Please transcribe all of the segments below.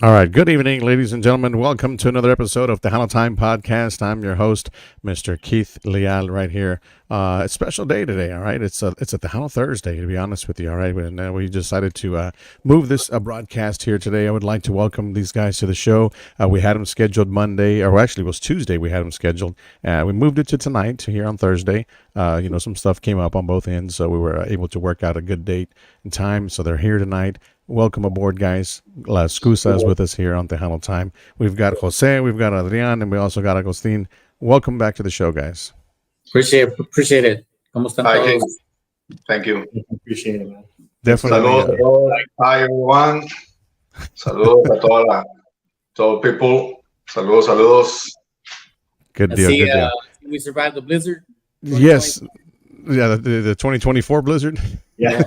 All right. Good evening, ladies and gentlemen. Welcome to another episode of the Tejano Time Podcast. I'm your host, Mr. Keith Leal, right here. It's a special day today. All right. It's a Tejano Thursday, to be honest with you. All right. And we decided to move this broadcast here today. I would like to welcome these guys to the show. We had them scheduled Monday, or actually it was Tuesday. We had them scheduled. We moved it to tonight, to here on Thursday. Some stuff came up on both ends, so we were able to work out a good date and time. So they're here tonight. Welcome aboard, guys. Escusa is with us here on Tejano Time. We've got Jose, we've got Adrian, and we also got Agustin. Welcome back to the show, guys. Appreciate it. ¿Cómo están todos? Thank you. Appreciate it, man. Definitely. Saludos a todos. Hi, everyone. Saludos a todo people. Saludos. Good deal. Good deal. We survived the blizzard. Yes. Yeah, the 2024 blizzard. Yeah.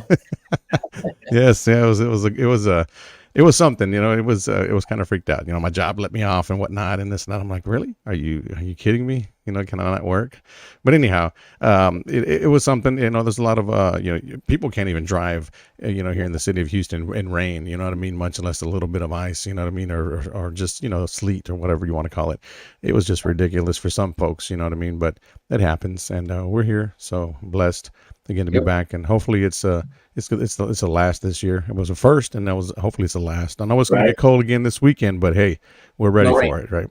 Yes, yeah, it was something, it was kind of freaked out. My job let me off and whatnot and this and that. I'm like, really? Are you kidding me? Can I not work? But anyhow, it was something. There's a lot of people can't even drive, here in the city of Houston in rain. You know what I mean? Much less a little bit of ice. You know what I mean? Or just sleet or whatever you want to call it. It was just ridiculous for some folks. You know what I mean? But it happens, and we're here, so blessed again to be back, and hopefully it's the last this year. It was a first, and hopefully it's the last. I know it's going to get cold again this weekend, but hey, we're ready for it, right?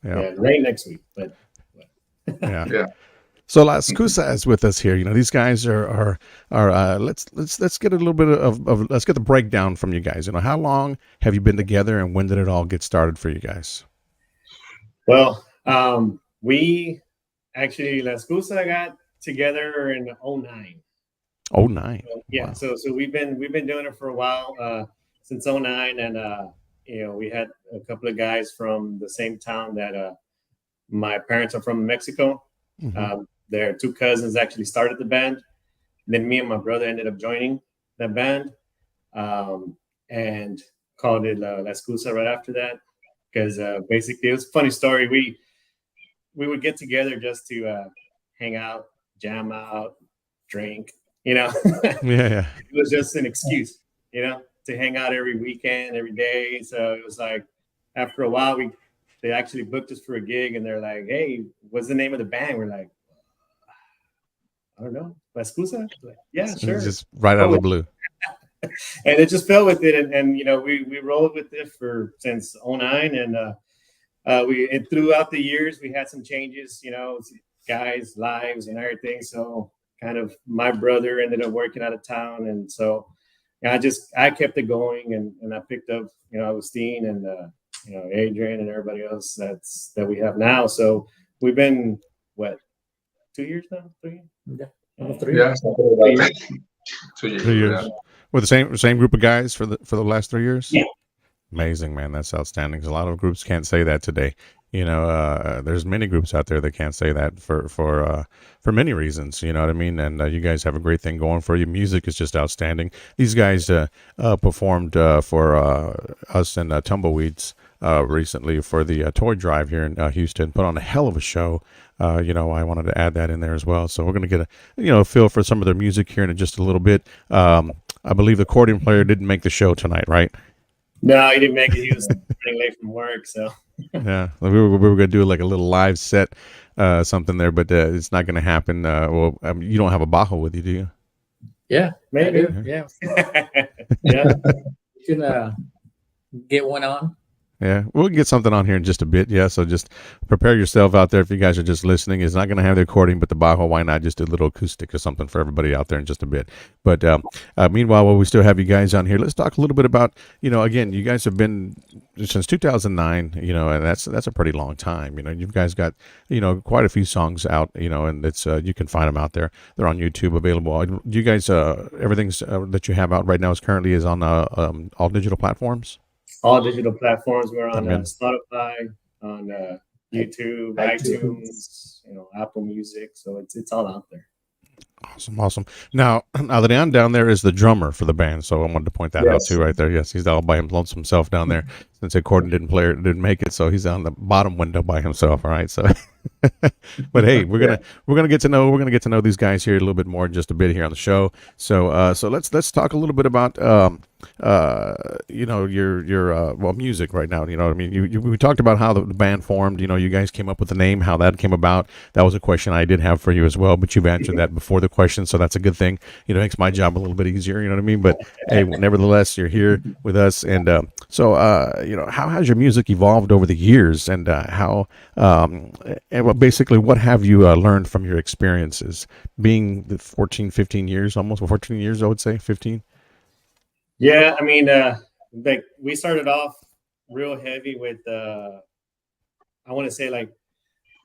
Yeah, rain next week, but yeah. So Escusa is with us here. These guys are let's get a little bit of let's get the breakdown from you guys. How long have you been together, and when did it all get started for you guys? Well, we actually Escusa got together in 2009. 2009. Yeah. Wow. So we've been doing it for a while, since 2009, and we had a couple of guys from the same town that my parents are from, Mexico. Mm-hmm. Their two cousins actually started the band. Then me and my brother ended up joining that band, and called it La Escusa right after that, because basically it was a funny story. We would get together just to hang out, jam out, drink. Yeah. It was just an excuse, to hang out every weekend, every day. So it was like, after a while, they actually booked us for a gig, and they're like, "Hey, what's the name of the band?" We're like, "I don't know, La Escusa." Like, yeah, sure. Just right out of the blue. And it just fell with it, and we rolled with it since 2009, and throughout the years we had some changes, guys' lives and everything. So kind of my brother ended up working out of town, and so I kept it going, and I picked up Agustin and Adrian and everybody else that we have now. So we've been 2 years now? 3 years? Yeah. 3 years. 2 years. 2 years. With the same group of guys for the last 3 years? Yeah. Amazing, man. That's outstanding. 'Cause a lot of groups can't say that today. There's many groups out there that can't say that for many reasons. You know what I mean? And you guys have a great thing going for you. Music is just outstanding. These guys performed for us and Tumbleweeds recently for the toy drive here in Houston. Put on a hell of a show. I wanted to add that in there as well. So we're going to get a feel for some of their music here in just a little bit. I believe the accordion player didn't make the show tonight, right? No, he didn't make it. He was running late from work, so. Yeah, we were going to do like a little live set, something there, but it's not going to happen. You don't have a bajo with you, do you? Yeah, maybe. Yeah. Yeah. You can get one on. Yeah, we'll get something on here in just a bit. Yeah, so just prepare yourself out there if you guys are just listening. It's not going to have the recording, but the bajo, why not just do a little acoustic or something for everybody out there in just a bit. But meanwhile, while we still have you guys on here, let's talk a little bit about, again, you guys have been since 2009, and that's a pretty long time. You guys got, quite a few songs out, and it's you can find them out there. They're on YouTube available. Do you guys, everything's that you have out right now is on all digital platforms? All digital platforms. We're on Spotify, on YouTube, iTunes, Apple Music. So it's all out there. Awesome, awesome. Now, Adrian down there is the drummer for the band, so I wanted to point that out too, Yes. right there. Yes, he's all by himself down there. Since Gordon didn't make it, so he's on the bottom window by himself. All right, so. But hey, Yeah. we're gonna get to know these guys here a little bit more in just a bit here on the show. So so let's talk a little bit about you know your well music right now. You know what I mean. We talked about how the band formed. You know, you guys came up with the name, how that came about. That was a question I did have for you as well, but you've answered that before the question, so that's a good thing. You know, makes my job a little bit easier. You know what I mean. But hey, nevertheless, you're here with us, and so you know, how has your music evolved over the years, and how and well, basically, what have you learned from your experiences being the 14, 15 years, almost 14 years, I would say 15. Yeah, I mean, like we started off real heavy with I want to say like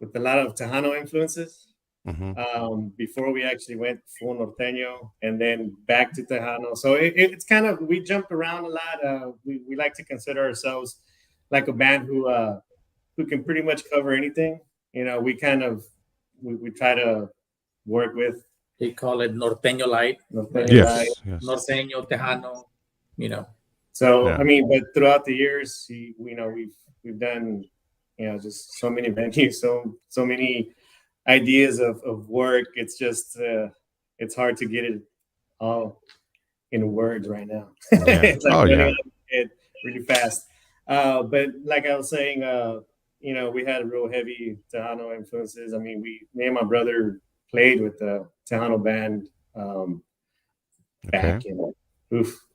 with a lot of Tejano influences. Mm-hmm. Before we actually went full norteño and then back to Tejano. So it's kind of, we jumped around a lot. We like to consider ourselves like a band who can pretty much cover anything. You know, we kind of we try to work with They call it norteño light, norteño right? light. Yes. Norteño, Tejano, you know. So Yeah. I mean, but throughout the years, you know, we've done, you know, just so many venues, so many ideas of work. It's just it's hard to get it all in words right now. Yeah. It's like Oh running yeah. out of it really fast. But like I was saying, you know, we had real heavy Tejano influences. I mean, me and my brother played with the Tejano band Okay. back in,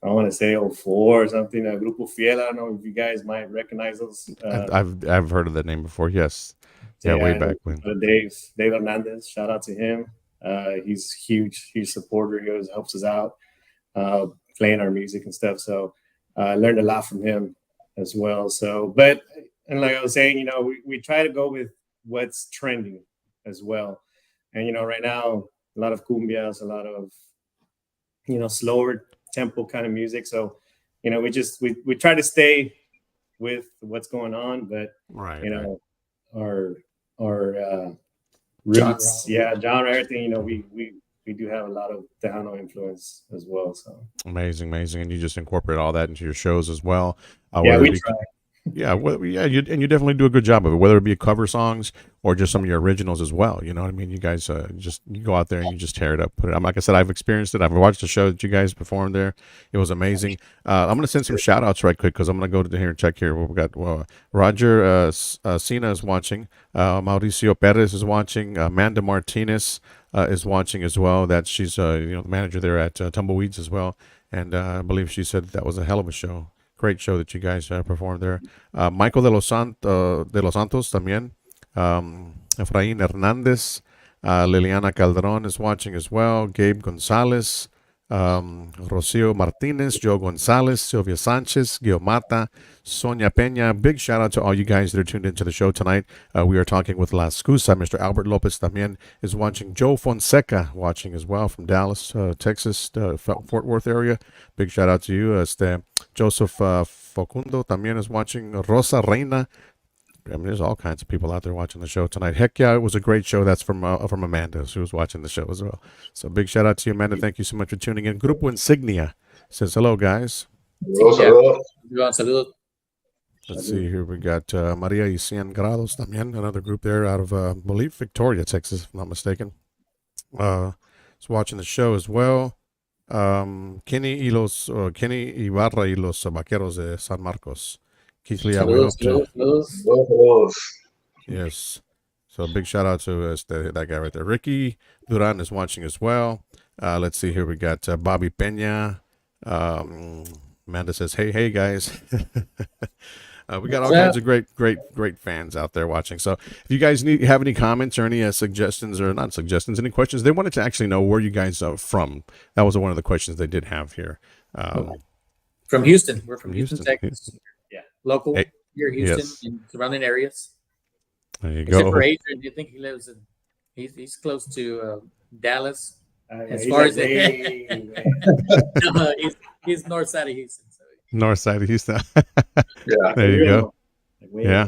I want to say '04 or something. Grupo Fiel. I don't know if you guys might recognize those. I've heard of that name before. Yes. Yeah. Way And back when. Dave Hernandez, shout out to him. He's huge supporter. He always helps us out, uh, playing our music and stuff. So I learned a lot from him as well. So, but and like I was saying, you know, we try to go with what's trending as well. And you know, right now a lot of cumbias, a lot of, you know, slower tempo kind of music. So, you know, we try to stay with what's going on, but Right. you Right. know, our Genre. roots, yeah, genre, everything. You know, we do have a lot of Tejano influence as well. So Amazing, amazing, and you just incorporate all that into your shows as well. yeah, Whether it we be try. yeah, well, yeah, you definitely do a good job of it. Whether it be cover songs or just some of your originals as well. You know what I mean? You guys just you go out there and you just tear it up. Put it. Like I said, I've experienced it. I've watched the show that you guys performed there. It was amazing. I'm gonna send some shout outs right quick because I'm gonna go to here and check here. What we got? Roger Sina is watching. Mauricio Perez is watching. Amanda Martinez is watching as well. That she's you know, the manager there at Tumbleweeds as well. And I believe she said that was a hell of a show. Great show that you guys performed there. Michael de los Santos también. Efraín Hernández. Liliana Calderon is watching as well. Gabe Gonzalez. Rocio Martinez. Joe Gonzalez. Sylvia Sanchez. Gil Mata. Sonia Peña. Big shout out to all you guys that are tuned into the show tonight. We are talking with La Escusa. Mr. Albert Lopez también is watching. Joe Fonseca watching as well from Dallas, Texas, Fort Worth area. Big shout out to you. Joseph Facundo también is watching. Rosa Reina. I mean, there's all kinds of people out there watching the show tonight. Heck yeah, it was a great show. That's from Amanda, who was watching the show as well. So big shout out to you, Amanda. Thank you so much for tuning in. Grupo Insignia says hello, guys. Saludos. Saludos. Let's see here. We got Maria y Cien Grados también, another group there out of, I believe, Victoria, Texas, if I'm not mistaken. Is watching the show as well. Kenny Ibarra y los Vaqueros de San Marcos. Keith Lee, we hope to. Saludos. Yes. So big shout out to that guy right there. Ricky Duran is watching as well. Let's see here. We got Bobby Pena. Amanda says, hey guys. We got all kinds of great fans out there watching. So if you guys have any comments or any suggestions, or not suggestions, any questions, they wanted to actually know where you guys are from. That was one of the questions they did have here. From Houston. We're from Houston, Texas. Yeah. Local Hey, here, Houston yes. and surrounding areas. There you Except go. for Adrian, do you think he lives in? He's close to Dallas. As He's far like as he's north side of Houston. So. North side of Houston. Yeah. There you go. Like, Yeah.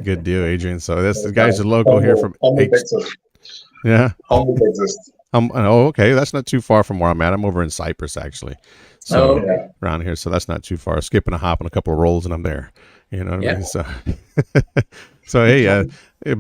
Good deal, Adrian. So this guy's a local here from Humble Texas. Yeah. Humble Texas. Oh, okay. That's not too far from where I'm at. I'm over in Cyprus, actually. Oh, So okay. Yeah. around here, so that's not too far. Skipping a hop and a couple of rolls, and I'm there. You know what I Yeah. mean? So, so hey, a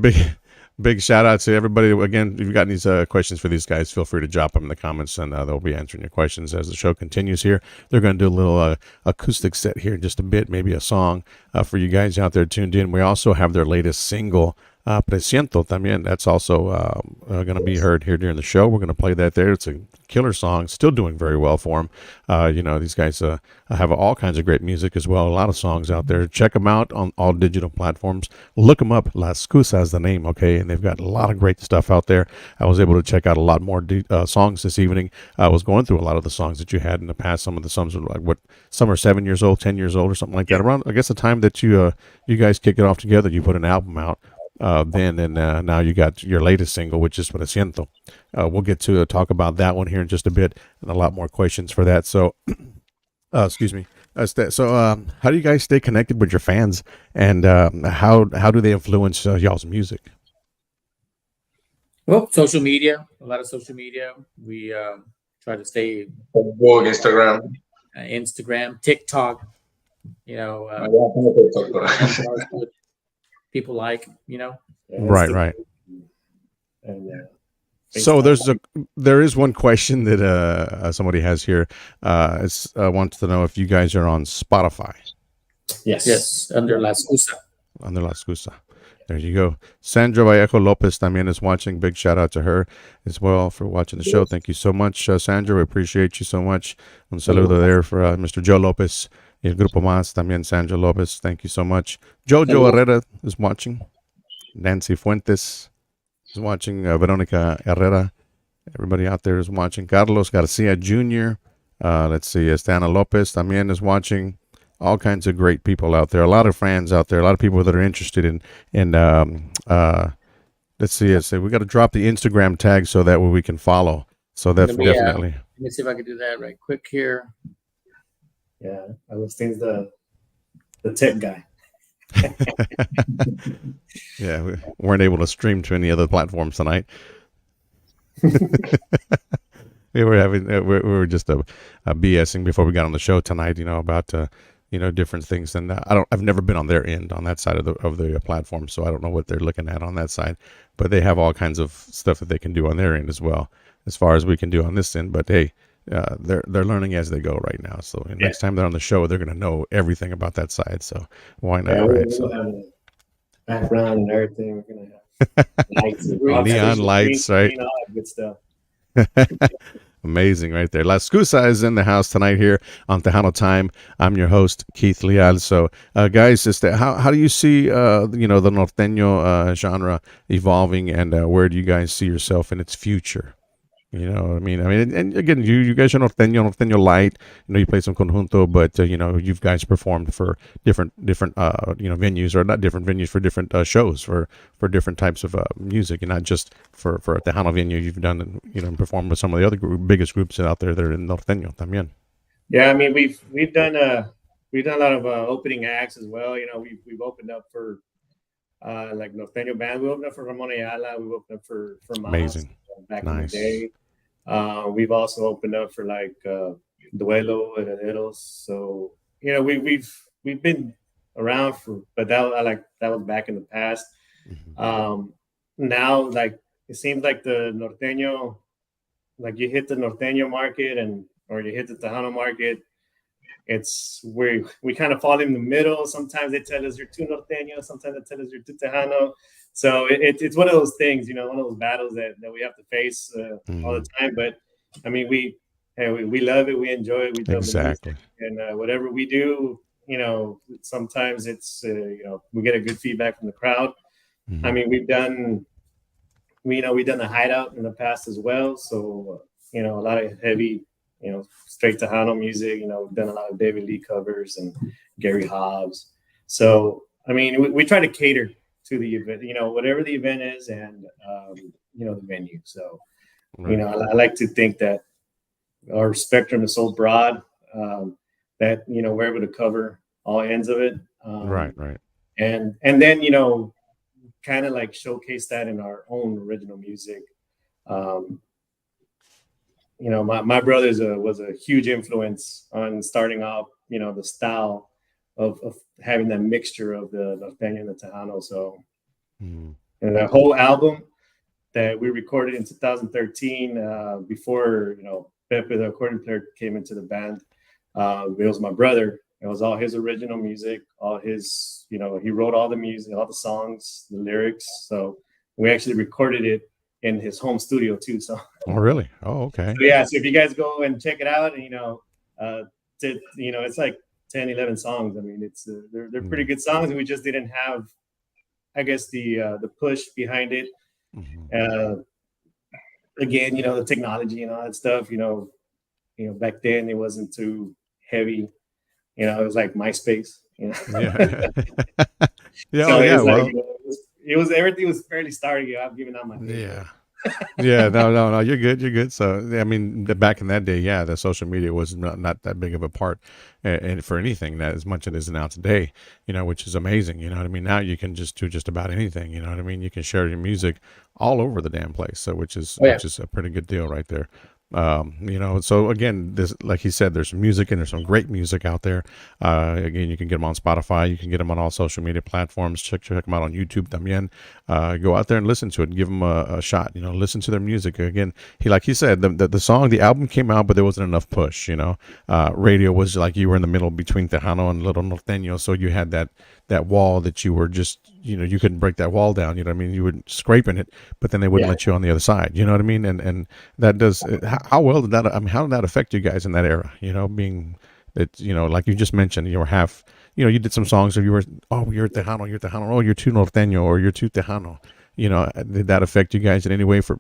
big shout out to everybody. Again, if you've got any questions for these guys, feel free to drop them in the comments, and they'll be answering your questions as the show continues here. They're going to do a little acoustic set here in just a bit, maybe a song for you guys out there tuned in. We also have their latest single. Presiento también. That's also going to be heard here during the show. We're going to play that there. It's a killer song, still doing very well for them. These guys have all kinds of great music as well. A lot of songs out there. Check them out on all digital platforms. Look them up. La Escusa is the name, okay? And they've got a lot of great stuff out there. I was able to check out a lot more songs this evening. I was going through a lot of the songs that you had in the past. Some of the songs were like some are 7 years old, 10 years old, or something like that. Around, I guess, the time that you guys kick it off together, you put an album out. Then and now you got your latest single, which is Presiento. We'll get to talk about that one here in just a bit, and a lot more questions for that. So, excuse me. How do you guys stay connected with your fans, and how do they influence y'all's music? Well, social media, a lot of social media. We try to stay Facebook, Instagram. Instagram, TikTok. You know, I don't know TikTok, but- what people like. You know. Right, right. And So there is one question that somebody has here. Wants to know if you guys are on Spotify. Yes, under La Escusa. Under La Excusa. There you go. Sandra Vallejo Lopez también is watching. Big shout out to her as well for watching the show. Thank you so much, Sandra. We appreciate you so much. Un saludo there for Mr. Joe Lopez. Y el Grupo Más también, Sandra Lopez. Thank you so much. Jojo Herrera is watching. Nancy Fuentes is watching. Veronica Herrera. Everybody out there is watching. Carlos Garcia Jr. Let's see. Estana Lopez también is watching. All kinds of great people out there. A lot of fans out there. A lot of people that are interested in let's see. We got to drop the Instagram tag so that way we can follow. So that's definitely. Let me see if I can do that right quick here. Yeah, Agustin's the tech guy. Yeah, we weren't able to stream to any other platforms tonight. we were just BSing before we got on the show tonight. About different things, and I've never been on their end on that side of the platform, so I don't know what they're looking at on that side. But they have all kinds of stuff that they can do on their end as well, as far as we can do on this end. But hey, they're learning as they go right now. So next time they're on the show, they're going to know everything about that side. So why not? Yeah, right? We'll have a background and everything. We're gonna have lights, neon lights, right? All that good stuff. Amazing right there. La Excusa is in the house tonight here on Tejano Time. I'm your host, Keith Leal. So, guys, how do you see, the norteño genre evolving, and where do you guys see yourself in its future? You know what I mean? And again, you guys are norteño light. You play some conjunto, but you guys performed for different venues, or not different venues, for different shows for different types of music, and not just for a Tejano venue. You've done performed with some of the other biggest groups out there that are in norteño también. Yeah, I mean we've done a lot of opening acts as well. We've opened up for like norteño band. We opened up for Ramon Ayala. We opened up for Mas, Amazing. back Nice. in the day. We've also opened up for like Duelo, Herederos. So we've been around but that was back in the past. Mm-hmm. Now, like, it seems like the norteño, like you hit the norteño market or you hit the Tejano market, it's where we kind of fall in the middle. Sometimes they tell us you're too norteño, sometimes they tell us you're too Tejano. So it's one of those things, one of those battles that we have to face all the time. But I mean, we love it, we enjoy it, we love Exactly. the music, and whatever we do, sometimes it's we get a good feedback from the crowd. Mm-hmm. I mean, we've done the Hideout in the past as well. So a lot of heavy, straight Tejano music. We've done a lot of David Lee covers and Gary Hobbs. So I mean, we try to cater to the event, whatever the event is, and the venue. So Right. I like to think that our spectrum is so broad that we're able to cover all ends of it. Right. And then kind of like showcase that in our own original music. my brother's was a huge influence on starting off, the style of having that mixture of the norteño and the Tejano. So, Mm. and that whole album that we recorded in 2013, before Pepe, the accordion player, came into the band. It was my brother. It was all his original music, all his, he wrote all the music, all the songs, the lyrics. So we actually recorded it in his home studio too. So, Oh, really? Oh, okay. so yeah. So if you guys go and check it out, and it's like 10, 11 songs. I mean, it's they're pretty good songs, and we just didn't have, I guess, the push behind it. Mm-hmm. Again, the technology and all that stuff. Back then it wasn't too heavy. It was like MySpace. Yeah. Yeah. So Oh, yeah. it's like Well, it was everything was fairly starting. I'm giving out my yeah. Yeah, no, you're good, you're good. So, I mean, back in that day, yeah, the social media was not that big of a part, and for anything that as much as it is now today, which is amazing. You know what I mean? Now you can just do just about anything. You know what I mean? You can share your music all over the damn place. So, which is Oh, yeah. which is a pretty good deal right there. So again, this, like he said, there's some music and there's some great music out there. Again, you can get them on Spotify, you can get them on all social media platforms. Check them out on YouTube también. Go out there and listen to it and give them a shot. Listen to their music. Again, like he said, the album came out, but there wasn't enough push. Radio was like you were in the middle between Tejano and Little Norteño, so you had that wall that you were just, you couldn't break that wall down. You know what I mean? You were scraping it, but then they wouldn't let you on the other side. You know what I mean? And that does, how well did that, I mean, how did that affect you guys in that era? Being that, like you just mentioned, you were half, you did some songs where you were, oh, you're Tejano, oh, you're too Norteño, or you're too Tejano. Did that affect you guys in any way for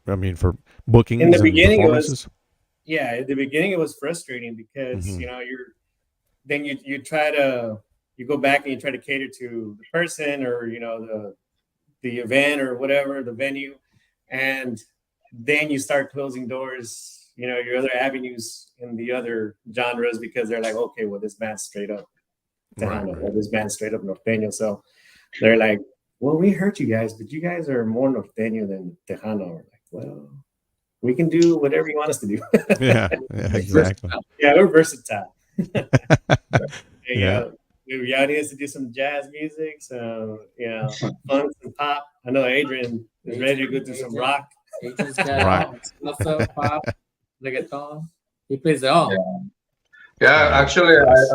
bookings in the and beginning performances? at the beginning it was frustrating because Mhm. you go back and you try to cater to the person, or the event or whatever, the venue, and then you start closing doors, your other avenues in the other genres, because they're like, okay, well, this band's straight up Tejano, Right. or this band's straight up Norteño. So they're like, well, we heard you guys, but you guys are more Norteño than Tejano. We're like, well, we can do whatever you want us to do. Yeah, exactly. Yeah, we're versatile. Yeah. Y'all need us to do some jazz music, so funk and pop. I know Adrian is ready to go through some rock. Adrian's got Right. all salsa, pop, reggaeton. He plays it all. Yeah, Right. actually, Yes.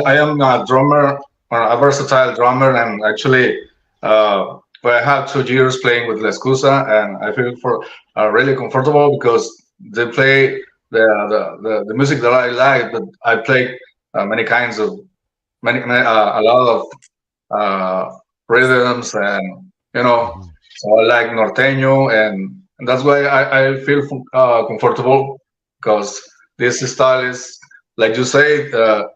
I am a drummer, or a versatile drummer, and actually, I had 2 years playing with Escusa, and I feel really comfortable because they play the music that I like. But I play many kinds of a lot of rhythms, and Mhm. so I like norteño, and that's why I feel comfortable, because this style is, like you say,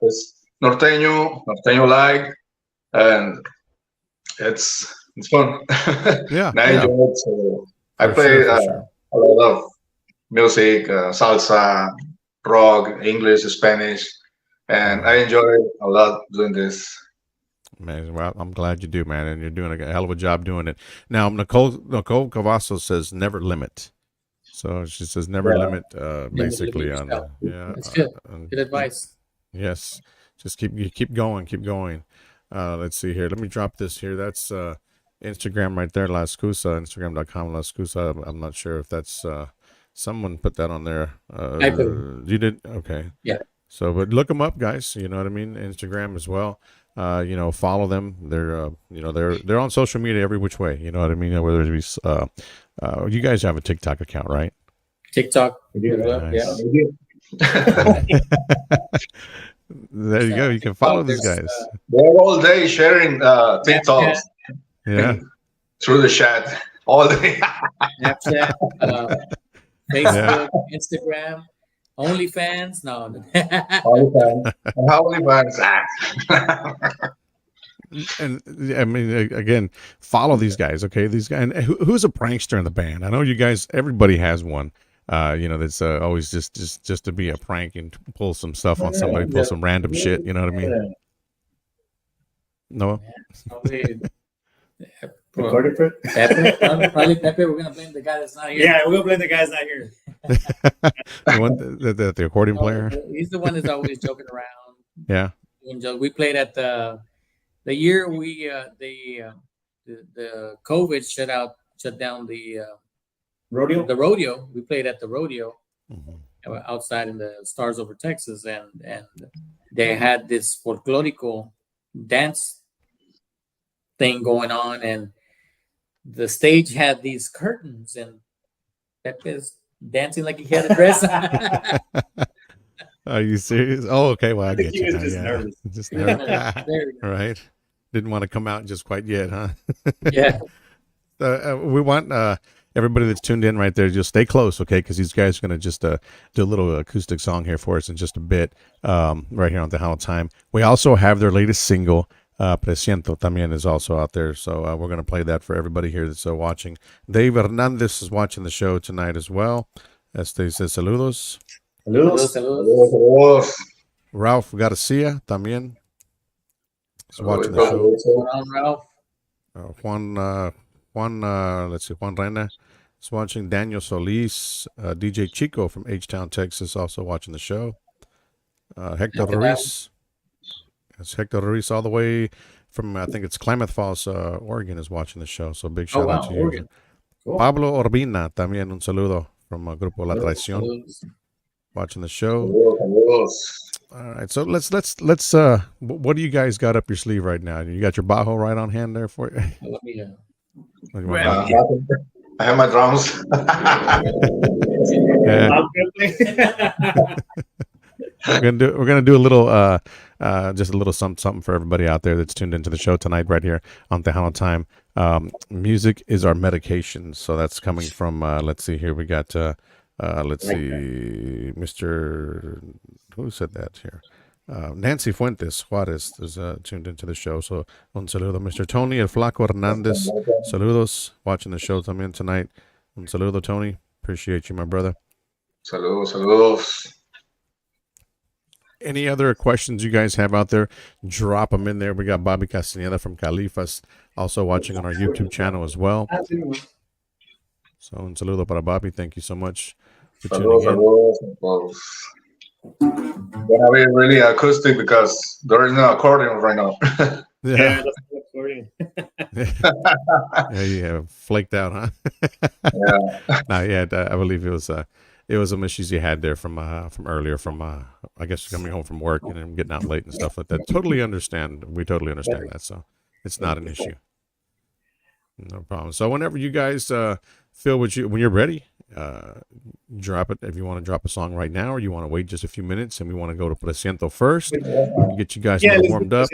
it's norteño like, and it's fun. Yeah, And I yeah, enjoy it. So I for sure, play for sure. a lot of music, salsa, rock, English, Spanish, and I enjoy a lot doing this. Amazing. Well, I'm glad you do, man, and you're doing a hell of a job doing it. Now, Nicole Cavasso says never limit. So she says never Yeah. limit, Never basically limit on yourself. yeah. That's good. On, Good advice. yes, just keep going, keep going. Let's see here. Let me drop this here. That's Instagram right there, La Escusa, Instagram.com, La Escusa. I'm not sure if that's someone put that on there. I do. You did? Okay. Yeah. So, but look them up, guys. You know what I mean? Instagram as well. Follow them. They're, they're on social media every which way. You know what I mean? Whether it be, you guys have a TikTok account, right? TikTok. We do, as well. Nice. Yeah. There you go. You can follow these There's, guys. They're all day sharing TikToks Yeah. through the chat all day. Snapchat, Facebook, Instagram, OnlyFans. No. All the time. How many bands? And I mean, again, follow these guys. Okay, these guys. And who's a prankster in the band? I know you guys. Everybody has one. That's always just to be a prank and pull some stuff on somebody, pull some random shit. You know what I mean? No. Probably Recorded for it? Pepe. Probably Pepe. We're gonna blame the guy that's not here. Yeah, we'll blame the guy's not here. The accordion Oh, player. he's the one that's always joking around. Yeah. We played at the year the COVID shut down Rodeo. the rodeo. We played at the rodeo Mhm. outside in the Stars Over Texas, and they had this folklorico dance thing going on, and the stage had these curtains, and Pepe's dancing like he had a dress on. Are you serious? Oh, okay. Well, I I think get he you was now. just Yeah. nervous. Just nervous. Very nice. Right. Didn't want to come out just quite yet, huh? Yeah. We want everybody that's tuned in right there, just stay close, okay? Because these guys are going to just do a little acoustic song here for us in just a bit, right here on Tejano Time. We also have their latest single, Presiento, también is also out there. So we're going to play that for everybody here that's watching. Dave Hernandez is watching the show tonight as well. Este says saludos. Saludos. Saludos. Ralph Garcia también is watching the show. Going on, Ralph. Let's see, Juan Reina is watching. Daniel Solis, DJ Chico from H-Town, Texas, also watching the show. Hector Ruiz. It's Hector Ruiz all the way from, I think it's Klamath Falls, Oregon, is watching the show. So big shout out to you. Oregon. Cool. Pablo Orbina, también un saludo from Grupo La Traición, watching the show. All right, so let's what do you guys got up your sleeve right now? You got your bajo right on hand there for you? Let me, I have my drums. Yeah. We're gonna do a little just a little something for everybody out there that's tuned into the show tonight right here on Tejano Time. Music is our medication, so that's coming from let's see here, we got let's see, Mr. Who said that here? Nancy Fuentes Juarez is tuned into the show. So un saludo, Mr. Tony El Flaco Hernandez. Saludos, watching the show también tonight. Un saludo, Tony. Appreciate you, my brother. Saludos. Any other questions you guys have out there, drop them in there. We got Bobby Castaneda from Califas also watching on our YouTube channel as well. So un saludo para Bobby. Thank you so much for tuning in. Gonna be really acoustic because there is no accordion right now. Yeah, that's the accordion. Yeah, you have flaked out, huh? Yeah. No, yeah, I believe it was some issues you had there from earlier, from I guess coming home from work and getting out late and stuff like that. Totally understand. We totally understand that. So it's not an issue. No problem. So whenever you guys feel when you're ready, drop it. If you want to drop a song right now, or you want to wait just a few minutes, and we want to go to Presiento first, get you guys warmed up.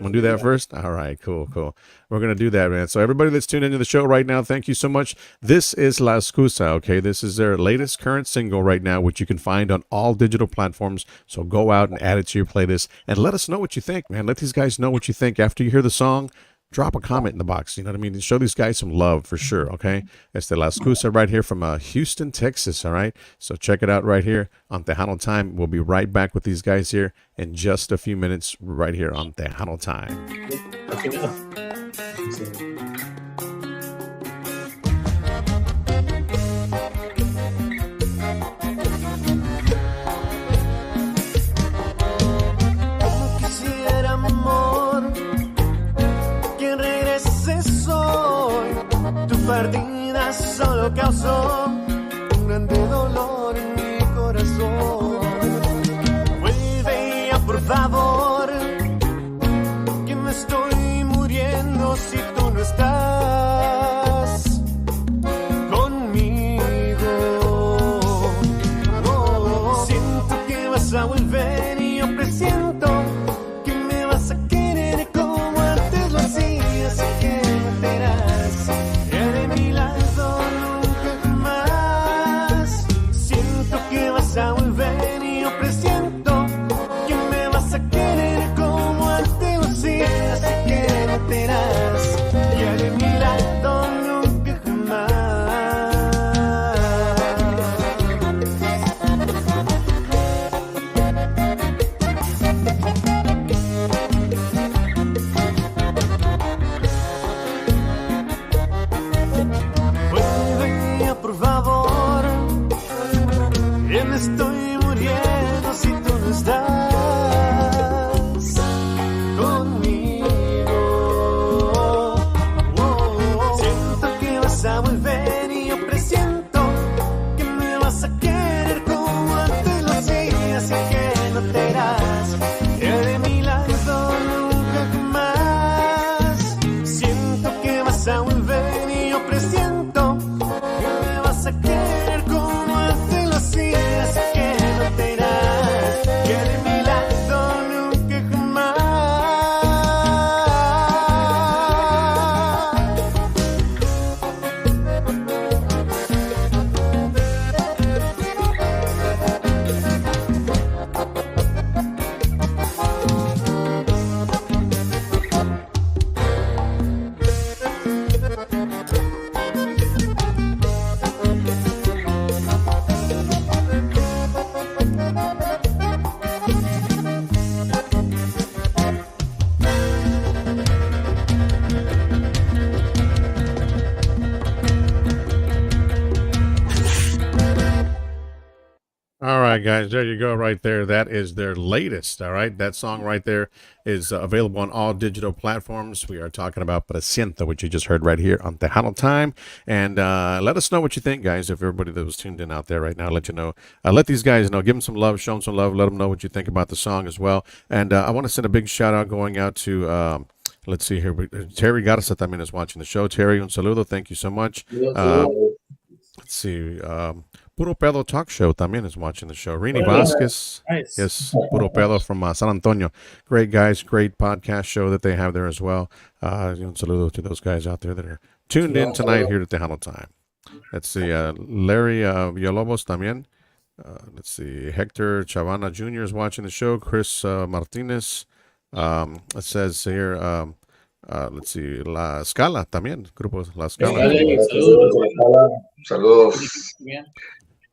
Want to do that first? All right, cool. We're going to do that, man. So everybody that's tuned into the show right now, thank you so much. This is La Escusa, okay? This is their latest current single right now, which you can find on all digital platforms. So go out and add it to your playlist and let us know what you think, man. Let these guys know what you think after you hear the song. Drop a comment in the box, you know what I mean? Show these guys some love for sure, okay? It's the La Escusa right here from Houston, Texas, all right? So check it out right here on Tejano Time. We'll be right back with these guys here in just a few minutes right here on Tejano Time. Partida solo causó un grande dolor en mi corazón. Vuelve ya, por favor, que me estoy muriendo si tú no estás conmigo. Oh, siento que vas a volver y yo presiento que me vas a querer como antes lo hacías y que no te irás. A volver All right, guys, there you go, right there. That is their latest. All right, that song right there is available on all digital platforms. We are talking about Presiento, which you just heard right here on Tejano Time. And let us know what you think, guys. If everybody that was tuned in out there right now, let you know. Let these guys know. Give them some love. Show them some love. Let them know what you think about the song as well. And I want to send a big shout out going out to. Let's see here. Terry Garza también is watching the show. Terry, un saludo. Thank you so much. Let's see. Puro Pedo Talk Show también is watching the show. Rini Vasquez. Nice. Yes, Puro Pedo from San Antonio. Great guys, great podcast show that they have there as well. Un saludo to those guys out there that are tuned in tonight here at Tejano Time. Let's see. Larry Villalobos también. Let's see. Hector Chavana Jr. is watching the show. Chris Martinez. It says here. Let's see. La Scala también. Grupo La Scala. Saludos. Yeah.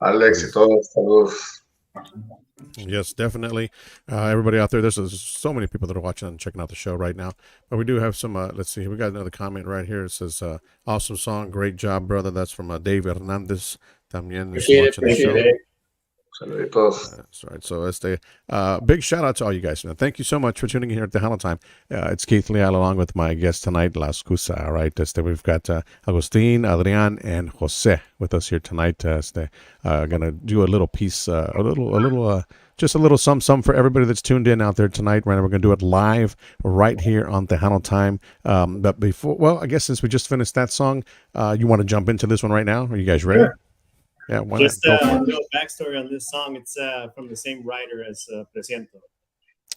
Alex y todos, saludos. Yes, definitely. Everybody out there, there's so many people that are watching and checking out the show right now. But we do have some, let's see, we got another comment right here. It says, awesome song, great job, brother. That's from Dave Hernandez. También is watching the show. Saluditos. That's right. So it's the big shout out to all you guys. Man. Thank you so much for tuning in here at the Tejano Time. It's Keith Leal along with my guest tonight, La Escusa. All right. We've got Agustin, Adrian, and Jose with us here tonight. Gonna do a little piece, just a little some for everybody that's tuned in out there tonight. Right now, we're gonna do it live right here on Tejano Time. But before, well, I guess since we just finished that song, you want to jump into this one right now? Are you guys ready? Sure. Yeah, why just not? a little backstory on this song. It's from the same writer as Presiento.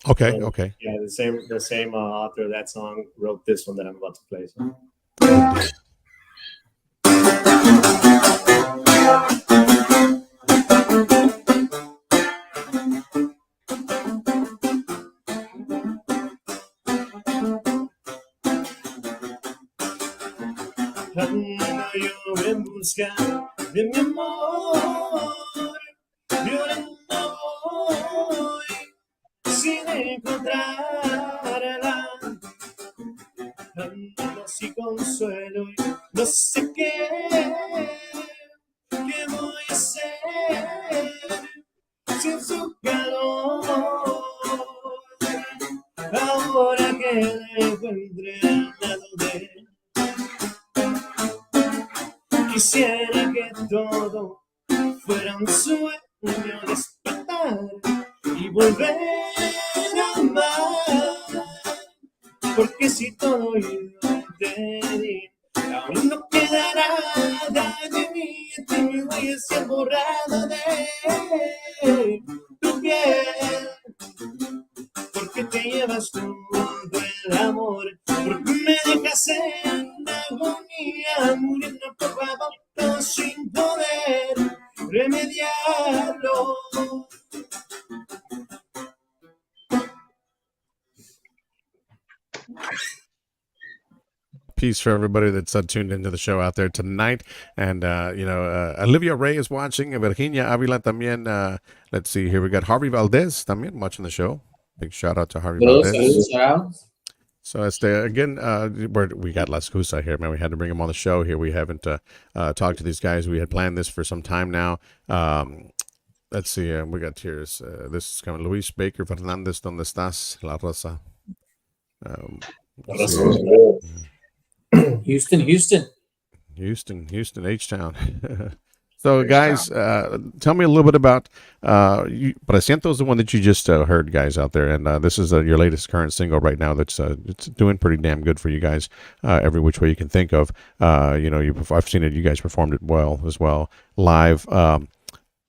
Okay, So, okay. Yeah, the same author of that song wrote this one that I'm about to play. So. Ando yo en busca de mi amor, llorando voy sin encontrarla, ando sin consuelo y no sé qué voy a hacer sin su calor. Ahora que la encuentre al lado de él, quisiera que todo fuera un sueño, despertar y volver a amar. Porque si todo yo te di, aún no queda nada de mí. Te voy a ser borrado de tu piel. Porque te llevas todo el amor, porque me dejas en agonía, muriendo poco a poco sin poder remediarlo. Peace for everybody that's tuned into the show out there tonight. And, Olivia Ray is watching. Virginia Avila también. Let's see here. We got Harvey Valdez también watching the show. Big shout out to Harvey Valdez. So it's again, we got La Escusa here, man. We had to bring him on the show here. We haven't talked to these guys. We had planned this for some time now. Let's see. We got here. This is coming. Luis Baker Fernandez, ¿Dónde estás? La Rosa. Houston, H-Town. So, guys, tell me a little bit about Presiento is the one that you just heard, guys, out there. And this is your latest current single right now that's it's doing pretty damn good for you guys every which way you can think of. I've seen it. You guys performed it well as well live.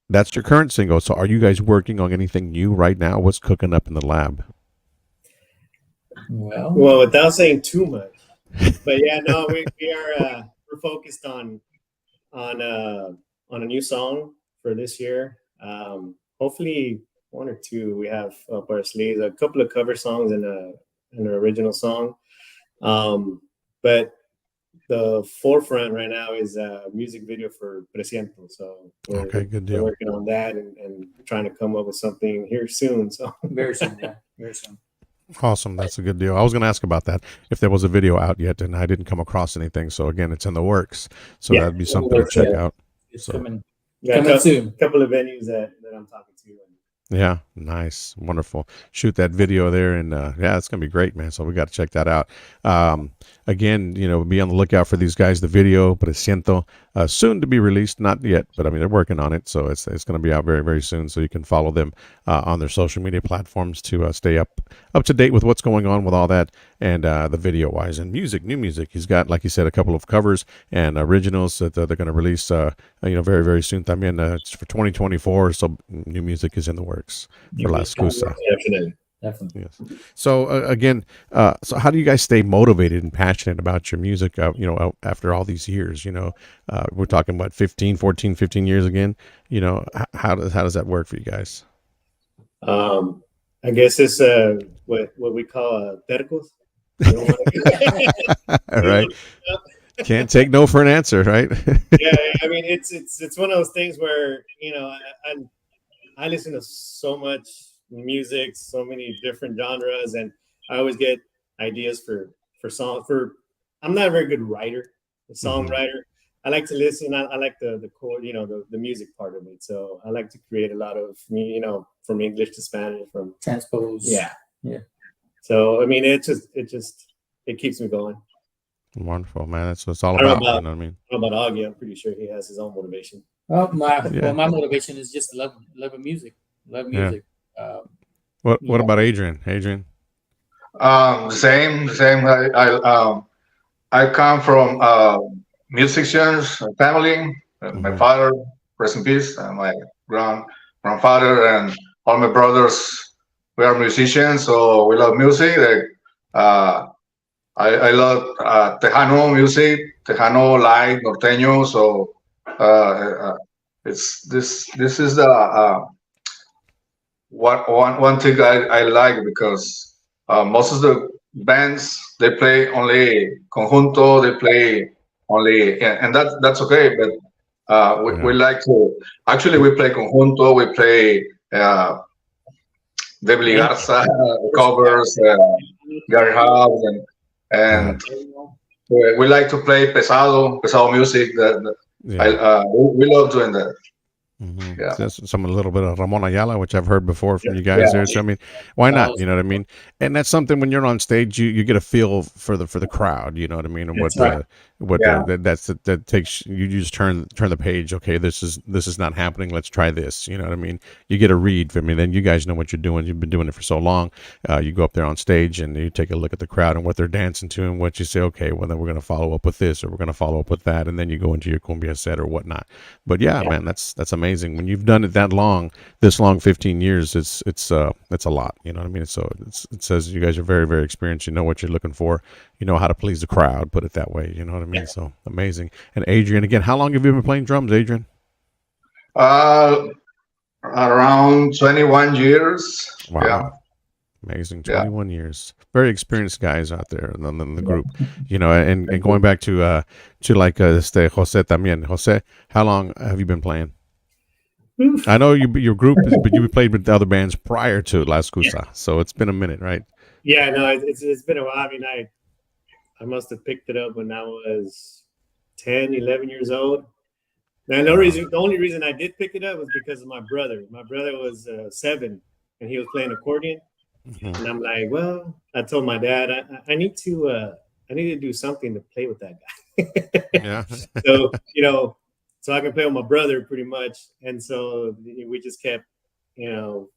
That's your current single. So are you guys working on anything new right now? What's cooking up in the lab? Well, without saying too much. But yeah, no, we are we're focused on a new song for this year. Hopefully one or two we have up our sleeves. A couple of cover songs and an original song. But the forefront right now is a music video for Presiento. So okay, good deal. We're working on that and trying to come up with something here soon. So very soon, yeah, very soon. Awesome. That's a good deal. I was going to ask about that if there was a video out yet, and I didn't come across anything. So again, it's in the works. So that'd be something to check out. It's so. coming. got Coming soon. couple of venues that I'm talking to. Yeah, nice, wonderful. Shoot that video there, and yeah, it's gonna be great, man. So we got to check that out. Again, be on the lookout for these guys. The video, Presiento, soon to be released, not yet, but I mean they're working on it, so it's gonna be out very very soon. So you can follow them on their social media platforms to stay up to date with what's going on with all that, and the video wise and new music. He's got, like you said, a couple of covers and originals that they're gonna release, very very soon. También it's for 2024, so new music is in the works for La Escusa. Definitely. Yes. So again, so how do you guys stay motivated and passionate about your music? After all these years, we're talking about 15 years again. How does that work for you guys? I guess it's what we call tercos. All right. Can't take no for an answer, right? Yeah, I mean it's one of those things where I listen to so much music, so many different genres, and I always get ideas for song. I'm not a very good writer, a songwriter. I like to listen. I like the core, the music part of it. So I like to create a lot of from English to Spanish, from transpose. Yeah. So I mean, it keeps me going. Wonderful, man. That's what it's all about. You know what I mean? How about Augie? I'm pretty sure he has his own motivation. Oh, my motivation is just love of music. Love music. Yeah. What about Adrian? Adrian? Same. I come from musicians family. My father, rest in peace, and my grandfather and all my brothers. We are musicians, so we love music. I love Tejano music, Tejano light, norteño. So it's this is the one thing I like, because most of the bands, they play only conjunto, they play only, and that's okay. But we like to, actually we play conjunto, we play Debli Garza covers, Gary House, and we like to play pesado music. We love doing that. Yeah, some a little bit of Ramon Ayala, which I've heard before from you guys there. So I mean, why not? You know what I mean? And that's something, when you're on stage, you get a feel for the crowd. You know what I mean? And that takes you just turn the page. Okay, this is not happening. Let's try this. You know what I mean? You get a read. I mean, then you guys know what you're doing. You've been doing it for so long. You go up there on stage and you take a look at the crowd and what they're dancing to, and what you say. Okay, well then we're going to follow up with this, or we're going to follow up with that, and then you go into your cumbia set or whatnot. But man, that's amazing. When you've done it this long, 15 years, it's a lot. You know what I mean? So it says you guys are very, very experienced. You know what you're looking for. You know how to please the crowd. Put it that way. You know what I mean? So amazing. And Adrian, again, how long have you been playing drums, Adrian? Around 21 years. Wow. Yeah. Amazing. 21 years. Very experienced guys out there in the group. And going back to like Jose también. Jose, how long have you been playing? I know your group, but you played with the other bands prior to La Escusa, so it's been a minute, right? Yeah, no, it's been a while. I mean, I must have picked it up when I was 10, 11 years old. And the only reason I did pick it up was because of my brother. My brother was 7, and he was playing accordion, and I'm like, well, I told my dad I need to do something to play with that guy. Yeah. So so I can play with my brother pretty much. And so we just kept, that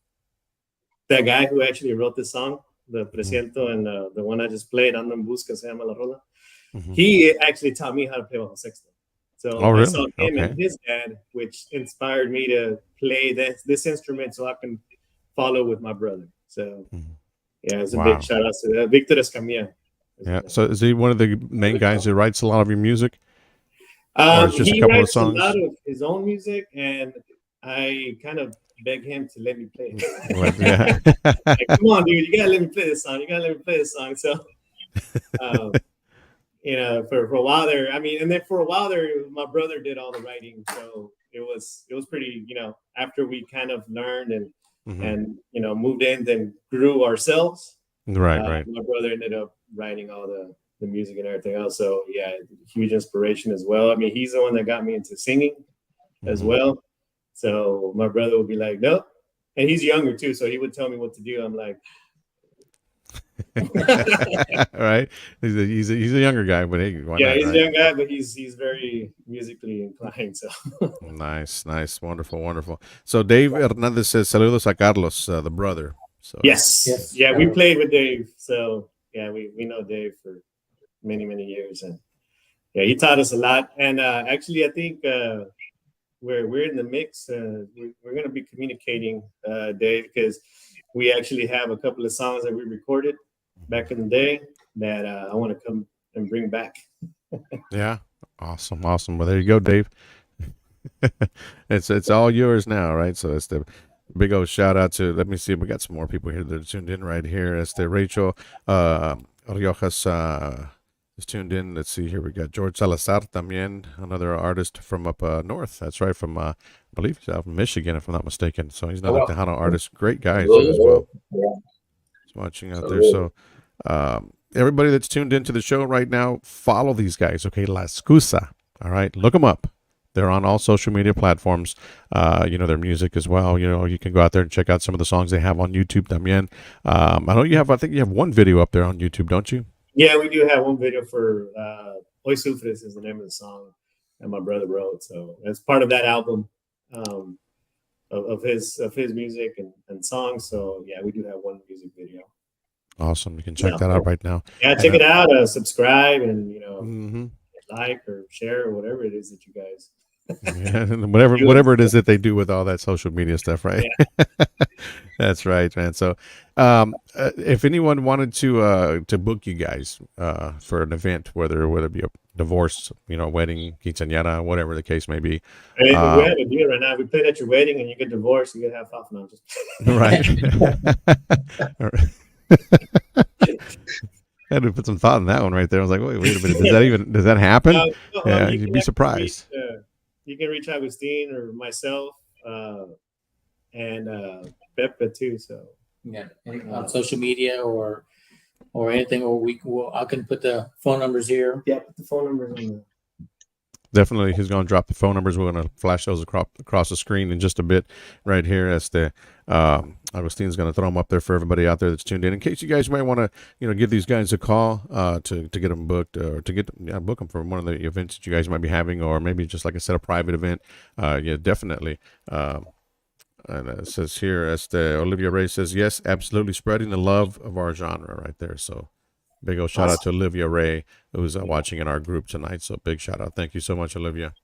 guy who actually wrote this song, the Presiento, and the one I just played, Ando en Busca, se llama La Rola. He actually taught me how to play bajo sexto. So I saw him and his dad, which inspired me to play this instrument so I can follow with my brother. So it's a big shout out to Victor Escamilla. Yeah. So is he one of the main guys who writes a lot of your music? Or it's just he a couple of writes songs? a lot of his own music, and I kind of beg him to let me play it. Like, come on, dude, you gotta let me play this song. So, for a while there, I mean, and then for a while there, my brother did all the writing, so it was pretty. After we kind of learned and moved in, then grew ourselves. Right. My brother ended up writing all the music and everything else. So huge inspiration as well. I mean, he's the one that got me into singing as well. So my brother would be like, nope. And he's younger too, so he would tell me what to do. I'm like, Right? He's a younger guy, but hey, why yeah, not, he's a right? young guy, but he's very musically inclined. So Nice, wonderful. So Dave Hernandez says, "Saludos a Carlos, the brother." So yes, yeah, we played with Dave. So yeah, we know Dave for many years, and yeah, he taught us a lot. And actually, I think we're in the mix. We're going to be communicating, Dave, because we actually have a couple of songs that we recorded back in the day that I want to come and bring back. yeah, awesome. Well, there you go, Dave. It's all yours now, right? So it's the big old shout out to. Let me see. We got some more people here that are tuned in right here. It's the Rachel Riojas is tuned in. Let's see here. We got George Salazar también, another artist from up north. That's right, from I believe he's out from Michigan, if I'm not mistaken. So he's another Tejano artist. Great guy too, as well. He's watching out there. So everybody that's tuned into the show right now, follow these guys. Okay, La Escusa. All right, look them up. They're on all social media platforms. Their music as well. You can go out there and check out some of the songs they have on YouTube también. I think you have one video up there on YouTube, don't you? Yeah, we do have one video for Hoy Sufres is the name of the song that my brother wrote. So that's part of that album of his music and songs. So yeah, we do have one music video. Awesome. You can check that out right now. Yeah, check it out. Subscribe and Mm-hmm. like or share or whatever it is that you guys. Yeah, whatever it is that they do with all that social media stuff, right? Yeah. That's right, man. So, if anyone wanted to book you guys for an event, whether it be a divorce, wedding, quinceañera, whatever the case may be, We have a deal right now. If we played at your wedding and you get divorced, you get half off. Now, just right. I had to put some thought in that one right there. I was like, wait a minute, does that happen? Yeah, you'd be surprised. You can reach Agustin or myself, and Pepe too. So yeah, on social media or anything, or I can put the phone numbers here. Yeah, put the phone numbers on the. Definitely, he's going to drop the phone numbers. We're going to flash those across the screen in just a bit, right here. As the Agustin's going to throw them up there for everybody out there that's tuned in case you guys might want to, give these guys a call to get them booked or to book them for one of the events that you guys might be having, or maybe just like I said, a private event. Yeah, definitely. And it says here, as the Olivia Ray says, yes, absolutely, spreading the love of our genre right there. So. Big old shout out to Olivia Ray, who's watching in our group tonight. So big shout out. Thank you so much, Olivia.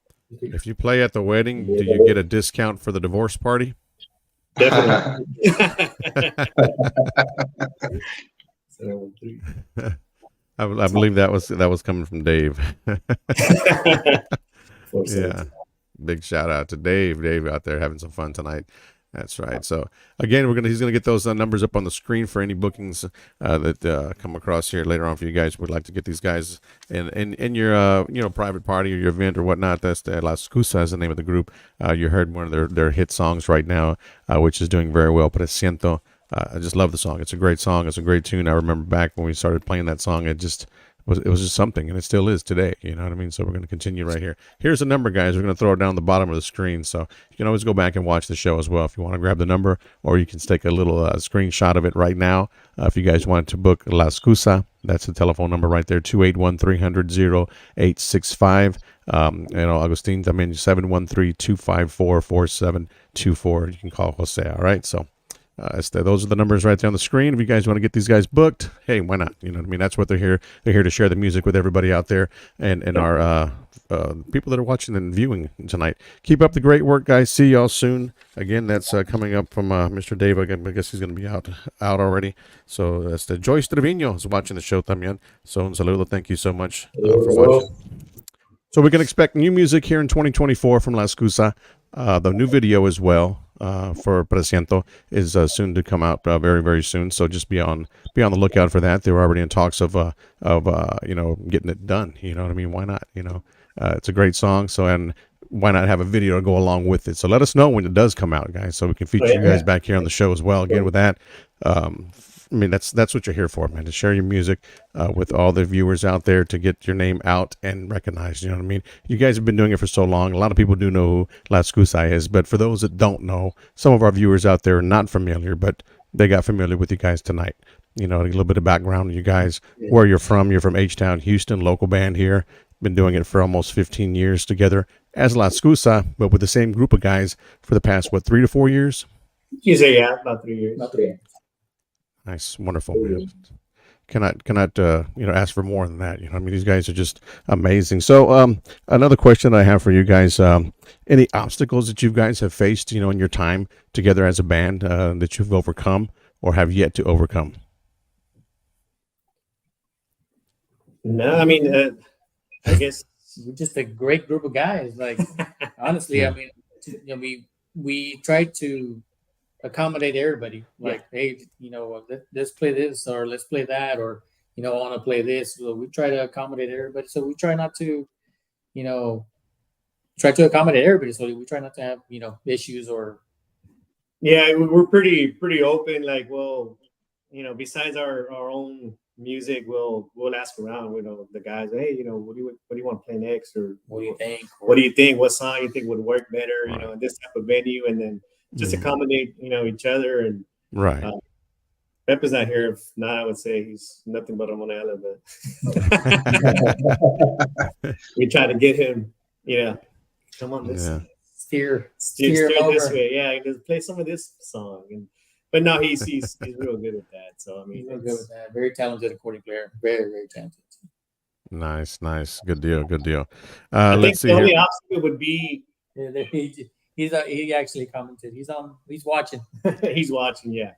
If you play at the wedding, do you get a discount for the divorce party? Definitely. I believe that was coming from Dave. Yeah. Big shout out to Dave. Dave out there having some fun tonight. That's right. So again, he's gonna get those numbers up on the screen for any bookings that come across here later on for you guys. Would like to get these guys in your private party or your event or whatnot. That's the La Escusa is the name of the group. You heard one of their hit songs right now, which is doing very well. Presiento. I just love the song. It's a great song. It's a great tune. I remember back when we started playing that song. It was just something, and it still is today. You know what I mean? So we're going to continue right here. Here's the number, guys. We're going to throw it down the bottom of the screen, so you can always go back and watch the show as well if you want to grab the number, or you can take a little screenshot of it right now. If you guys want to book La Escusa, that's the telephone number right there, 281-300-0865. Agustin, también 713-254-4724. You can call Jose, all right? So those are the numbers right there on the screen. If you guys want to get these guys booked, hey, why not? You know what I mean? That's what they're here. They're here to share the music with everybody out there and our people that are watching and viewing tonight. Keep up the great work, guys. See y'all soon. Again, that's coming up from Mr. Dave. I guess he's going to be out already. So that's the Joyce Trevino is watching the show también. So un saludo. Thank you so much for watching. So we can expect new music here in 2024 from La Escusa. The new video as well for Presiento is soon to come out very, very soon. So just be on the lookout for that. They were already in talks of getting it done. You know what I mean? Why not? It's a great song. So, and why not have a video to go along with it? So let us know when it does come out, guys, so we can feature you guys back here on the show as well. Again, with that, I mean, that's what you're here for, man, to share your music with all the viewers out there, to get your name out and recognized. You know what I mean? You guys have been doing it for so long. A lot of people do know who La Escusa is, but for those that don't know, some of our viewers out there are not familiar, but they got familiar with you guys tonight. You know, a little bit of background on you guys, where you're from. You're from H-Town, Houston, local band here. Been doing it for almost 15 years together as La Escusa, but with the same group of guys for the past, what, 3 to 4 years? You say, yeah, about 3 years. About 3 years. Nice, wonderful, man. Cannot ask for more than that. You know, I mean, these guys are just amazing. So, another question I have for you guys: any obstacles that you guys have faced, you know, in your time together as a band that you've overcome or have yet to overcome? No, I mean, I guess We're just a great group of guys. Like, honestly, Yeah. I mean, we try to accommodate everybody. Like, hey, let's play this, or let's play that, or I want to play this. So we try to accommodate everybody. So we try not to, try to accommodate everybody. So we try not to have issues or. yeah, we're pretty open. Like, well, besides our own music, we'll ask around. The guys, hey, what do you want to play next, or What do you think? what do you think? What song you think would work better? Right. In this type of venue, and then just Mhm. accommodate each other. And Right. Pepe's not here. If not, I would say he's nothing but a monella, but we try to get him. Come on, let's Yeah. Steer steer him this over. way. Yeah, just play some of this song. But no, he's real good with that. So I mean, He's real good with that. Very talented accordion player. Very, very talented. Nice. Good deal. I think Let's see the only here. obstacle would be Yeah, he actually commented. He's watching. he's watching. Yeah.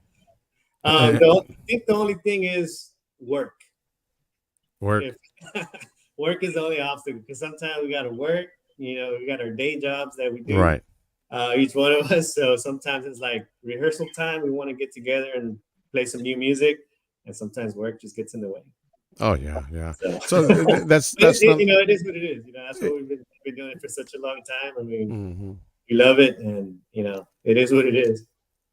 Uh, I think the only thing is work. Work. If work is the only obstacle, because sometimes we got to work. We got our day jobs that we do. Right. Each one of us. So sometimes it's like rehearsal time. We want to get together and play some new music, and sometimes work just gets in the way. Oh yeah. So, So that's not. it is what it is. That's what we've been doing it for such a long time. I mean, Mhm. we love it, and it is what it is.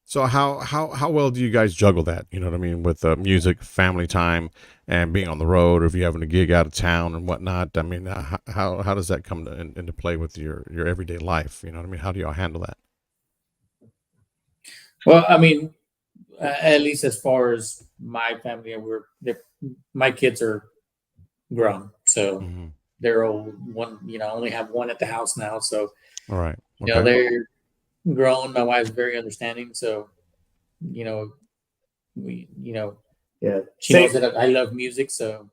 So how well do you guys juggle that? You know what I mean, with music, family time, and being on the road, or if you're having a gig out of town and whatnot. I mean, how does that come into play with your everyday life? You know what I mean? How do y'all handle that? Well, I mean, at least as far as my family, my kids are grown, so Hmm. they're all one. I only have one at the house now, so All right. they're grown. My wife's very understanding, so we Yeah, she knows that I love music, so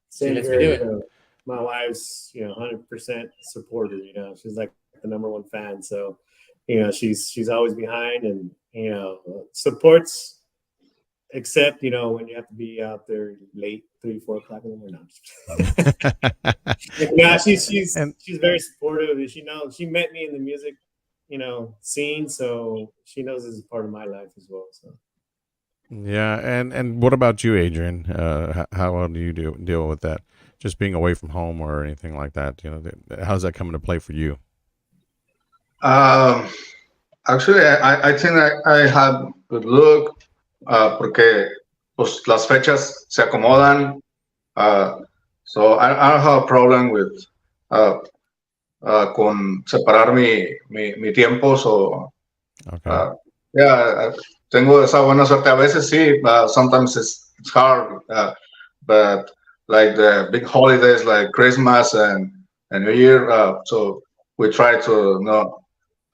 she same lets me here. do it. My wife's 100% supporter. She's like the number one fan. So she's always behind, and supports. Except when you have to be out there late, 3-4 o'clock in the morning. Yeah, she's And very supportive, and she met me in the music scene, so she knows this is part of my life as well. So yeah, and what about you, Adrian? How well do you deal with that? Just being away from home or anything like that? How's that come into play for you? Um, Actually, I think I have good luck porque pues, las fechas se acomodan. Uh, so I don't have a problem with uh, con separar mi tiempo. So Okay. yeah, tengo esa buena suerte. A veces sí, sometimes it's hard, but like the big holidays like Christmas and New Year, so we try to no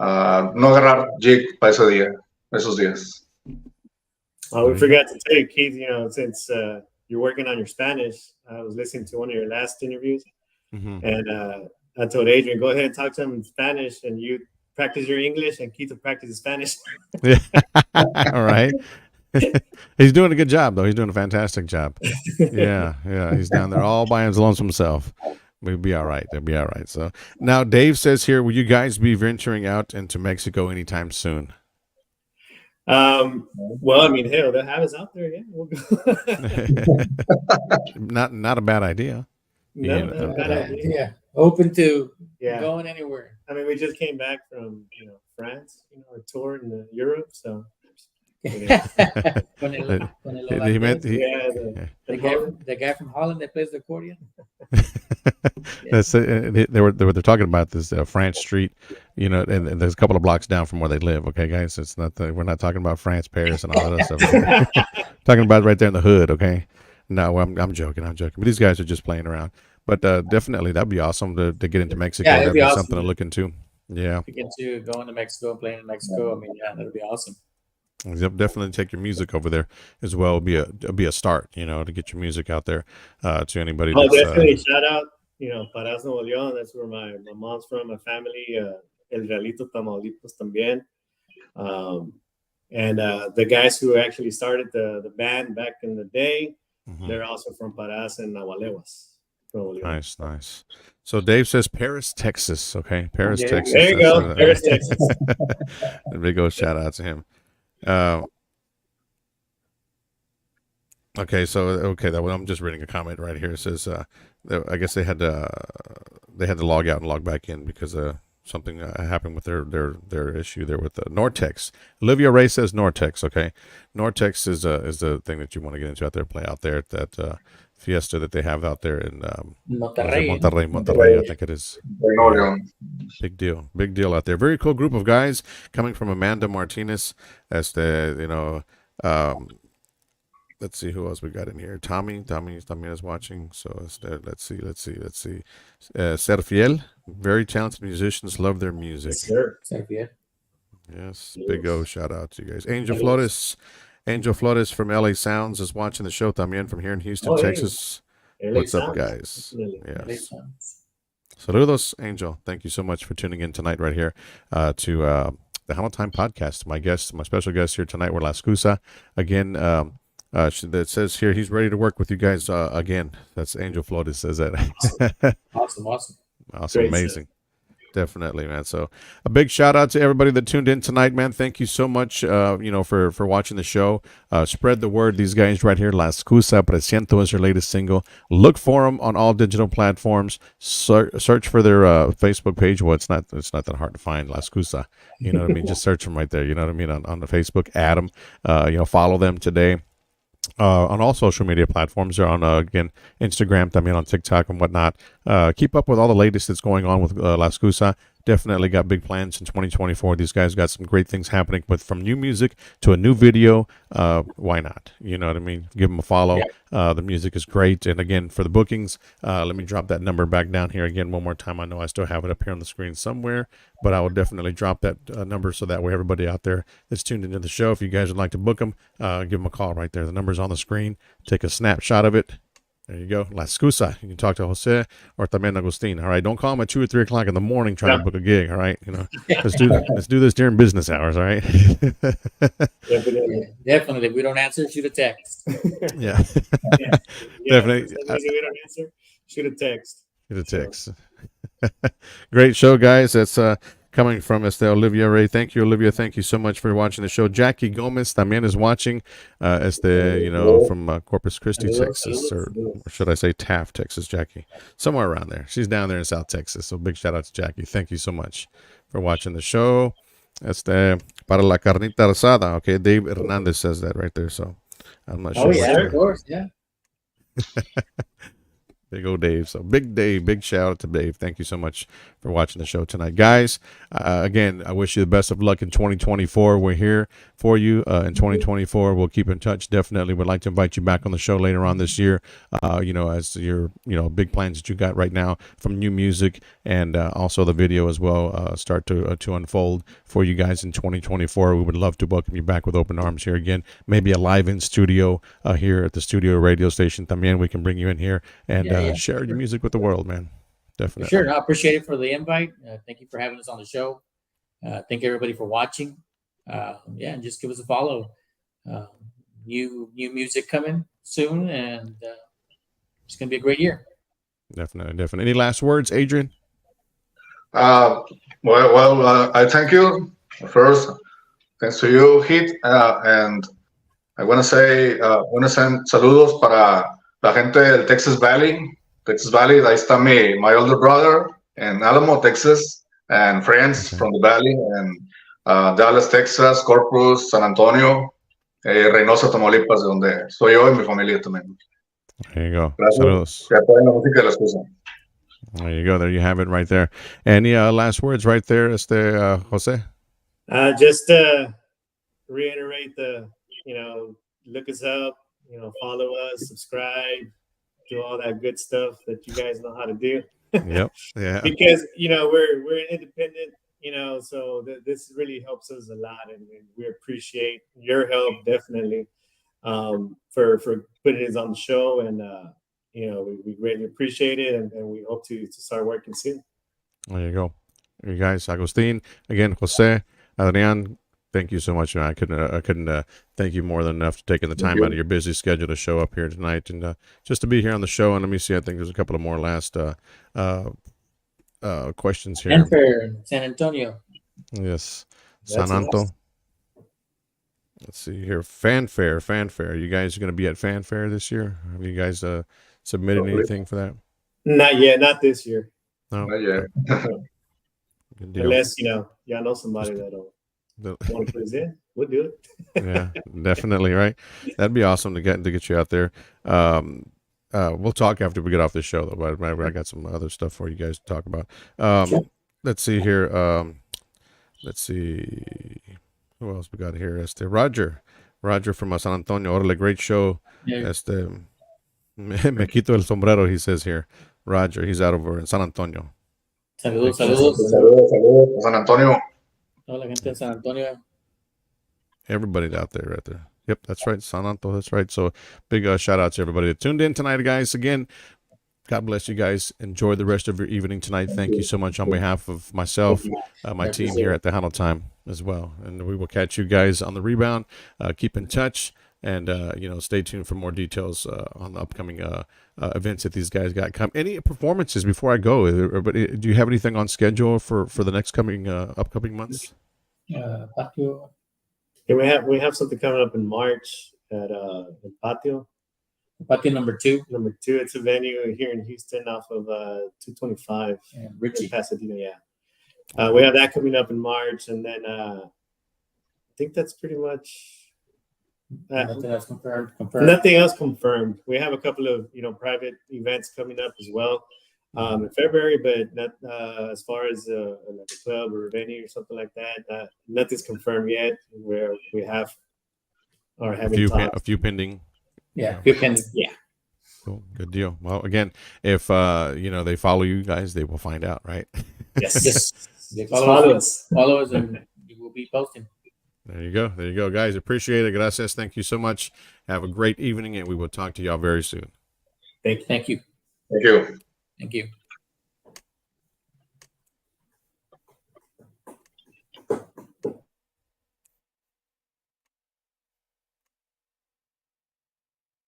agarrar jig para esos días. we forgot to tell you, Keith. Since you're working on your Spanish, I was listening to one of your last interviews, Hmm. and I told Adrian, go ahead and talk to him in Spanish, and you practice your English, and Keith will practice his Spanish. Yeah. All right. He's doing a good job, though. He's doing a fantastic job. Yeah. He's down there all by his lonesome self. We'll be all right. They'll be all right. So now Dave says here, will you guys be venturing out into Mexico anytime soon? Well, I mean, hell, they'll have us out there. Yeah, we'll go. Not a bad idea. No, Yeah. not a bad idea. Yeah, open to Yeah. going anywhere. I mean, we just came back from France, our tour in Europe. So Con el, con el he meant holandés. Yeah, yeah. The guy from Holland that plays the accordion. That's they're talking about this France Street, you know, and there's a couple of blocks down from where they live. Okay, guys, it's not we're not talking about France, Paris, and all that other stuff. Talking about right there in the hood. Okay, no, I'm joking, but these guys are just playing around. But definitely that'd be awesome to get into Mexico. Yeah, it'd That'd be be awesome. something to look into. Yeah, To get to going to Mexico, playing in Mexico. I mean, yeah, that'd be awesome. definitely take your music over there as well. It'll be a start, you know, to get your music out there to anybody. Oh, That's, definitely. Shout out, Parás, Nuevo León. That's where my mom's from, my family. El Realito, Tamaulipas también. And the guys who actually started the band back in the day, they're also from Parás and Nahualewas. Nice. So Dave says Paris, Texas. Okay, Paris, Texas. There you go, Paris, Texas. A big old shout out to him. Okay, I'm just reading a comment right here. It says, I guess they had to log out and log back in because something happened with their issue there with the Nortex. Olivia Ray says Nortex. Okay, Nortex is the thing that you want to get into out there, play out there at that fiesta that they have out there in Monterrey. I think it is. Big deal out there. Very cool group of guys coming from Amanda Martinez as the let's see who else we got in here. Tommy is watching. So let's see. Serfiel, very talented musicians, love their music. Sure. Yes, big O shout out to you guys. Angel Flores from LA Sounds is watching the show también from here in Houston, Texas. What's up, guys? Yes. Saludos, Angel. Thank you so much for tuning in tonight right here to the Hello Time podcast. My special guest here tonight were La Escusa. Again, that says here he's ready to work with you guys again. That's Angel Flores says that. Awesome. Great, amazing. Definitely, man. So a big shout out to everybody that tuned in tonight, man. Thank you so much, for watching the show. Spread the word. These guys right here, La Escusa Presiento is their latest single. Look for them on all digital platforms. Search for their Facebook page. Well, it's not that hard to find. La Escusa. You know what I mean? Just search them right there. You know what I mean? On the Facebook, add them. Follow them today. On all social media platforms. They're on, again, Instagram, también on TikTok and whatnot. Keep up with all the latest that's going on with La Escusa. Definitely got big plans in 2024. These guys got some great things happening from new music to a new video. Why not? You know what I mean? Give them a follow. Yeah. The music is great. And again, for the bookings, let me drop that number back down here again one more time. I know I still have it up here on the screen somewhere, but I will definitely drop that number so that way everybody out there that's tuned into the show, if you guys would like to book them, give them a call right there. The number's on the screen. Take a snapshot of it. There you go. La Escusa. You can talk to Jose or también Agustin. All right. Don't call them at 2 or 3 o'clock in the morning trying to book a gig. All right. Let's do this during business hours. All right. Definitely. If we don't answer, shoot a text. Yeah. Definitely. If we don't answer, shoot a text. Great show, guys. That's coming from Olivia Ray. Thank you, Olivia. Thank you so much for watching the show. Jackie Gomez también is watching from Corpus Christi, Texas, or should I say Taft, Texas, Jackie. Somewhere around there. She's down there in South Texas. So big shout out to Jackie. Thank you so much for watching the show. Para la carnita asada. Okay, Dave Hernandez says that right there. So I'm not sure. Oh, yeah, of course. Yeah. Big old Dave. So big Dave, big shout out to Dave. Thank you so much for watching the show tonight, guys. Again, I wish you the best of luck in 2024. We're here for you in 2024. We'll keep in touch. Definitely would like to invite you back on the show later on this year. As your big plans that you got right now from new music and also the video as well start to unfold for you guys in 2024. We would love to welcome you back with open arms here again. Maybe a live in studio here at the studio radio station. También we can bring you in here and share your music with the world, man. Definitely. For sure. I appreciate it for the invite. Thank you for having us on the show. Thank everybody for watching. And just give us a follow. New music coming soon, and it's going to be a great year. Definitely. Any last words, Adrian? I thank you first. Thanks to you, Heat, and I want to send saludos para la gente del Texas Valley. Ahí está my older brother in Alamo, Texas, and friends from the Valley, and Dallas, Texas, Corpus, San Antonio, Reynosa, Tamaulipas, de donde soy yo y mi familia también. There you go. Gracias. Saludos. Que apoyen la música de la excusa. There you go. There you have it right there. Any last words right there, Jose? Just reiterate look us up, follow us, subscribe, do all that good stuff that you guys know how to do. Yep. Yeah. Because we're independent, so this really helps us a lot, and we appreciate your help definitely for putting us on the show, and we greatly appreciate it, and we hope to start working soon. There you go. You guys, Agustin, again, Jose, Adrian, thank you so much. I couldn't thank you more than enough for taking the time out of your busy schedule to show up here tonight and just to be here on the show. And let me see, I think there's a couple of more last questions here. Fanfare, San Antonio. Yes, That's San Anto. awesome. Let's see here. Fanfare. You guys are going to be at Fanfare this year? Have you guys submitted anything for that? Not yet, not this year. No. Yeah. Good deal. Unless y'all know somebody that'll want to put us in, we'll do it. Yeah, definitely, right? That'd be awesome to get you out there. We'll talk after we get off this show, though. But I got some other stuff for you guys to talk about. Let's see here. Let's see who else we got here. Roger from San Antonio. Orale, great show. Yeah. Me quito el sombrero. He says here. Roger, he's out over in San Antonio. Saludos. Saludos, San Antonio. Toda la gente de San Antonio. Everybody out there, right there. Yep, that's right. San Antonio, that's right. So big shout out to everybody that tuned in tonight, guys. Again, God bless you guys. Enjoy the rest of your evening tonight. Thank you so much on behalf of myself, my team here at Tejano Time as well. And we will catch you guys on the rebound. Keep in touch and, stay tuned for more details on the upcoming events that these guys got. Any performances before I go? Do you have anything on schedule for the next upcoming months? Patio. Yeah, we have something coming up in March at Patio. Patio number 2. Number 2, it's a venue here in Houston off of 225 in Richie. Pasadena. Yeah, we have that coming up in March, and then I think that's pretty much. Nothing else confirmed. Nothing else confirmed. We have a couple of private events coming up as well in February, but not as far as like a club or a venue or something like that. Nothing's confirmed yet. Where we have or having a few pending. Yeah, few pending. Yeah. Cool. Good deal. Well, again, if they follow you guys, they will find out, right? Yes. They follow us, and we will be posting. There you go, guys. Appreciate it. Gracias. Thank you so much. Have a great evening, and we will talk to y'all very soon. Thank you. Thank you. Thank you. Thank you.